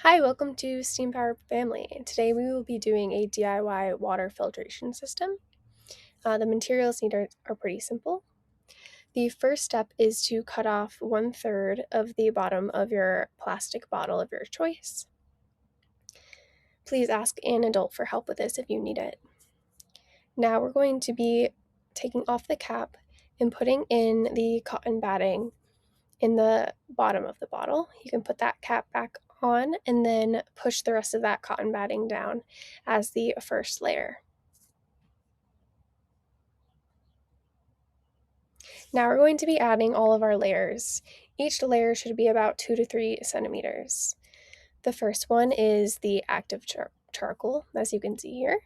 Hi, welcome to Steam Powered Family. Today we will be doing a DIY water filtration system. The materials needed are pretty simple. The first step is to cut off 1/3 of the bottom of your plastic bottle of your choice. Please ask an adult for help with this if you need it. Now we're going to be taking off the cap and putting in the cotton batting in the bottom of the bottle. You can put that cap back on and then push the rest of that cotton batting down as the first layer. Now we're going to be adding all of our layers. Each layer should be about 2 to 3 centimeters. The first one is the active charcoal, as you can see here.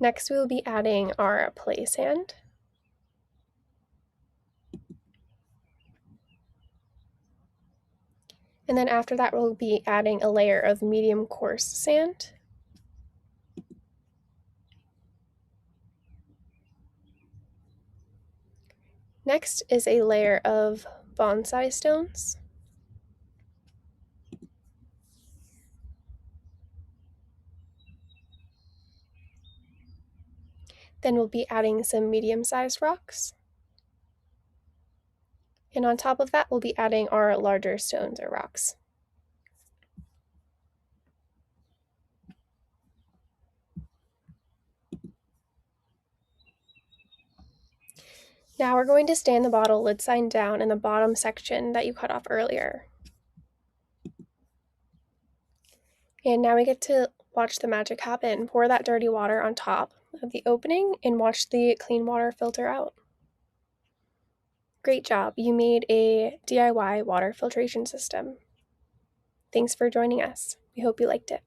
Next we will be adding our play sand. And then after that we'll be adding a layer of medium-coarse sand. Next is a layer of bonsai stones. Then we'll be adding some medium-sized rocks. And on top of that, we'll be adding our larger stones or rocks. Now we're going to stand the bottle lid side down in the bottom section that you cut off earlier. And now we get to watch the magic happen. Pour that dirty water on top of the opening and watch the clean water filter out. Great job, you made a DIY water filtration system. Thanks for joining us. We hope you liked it.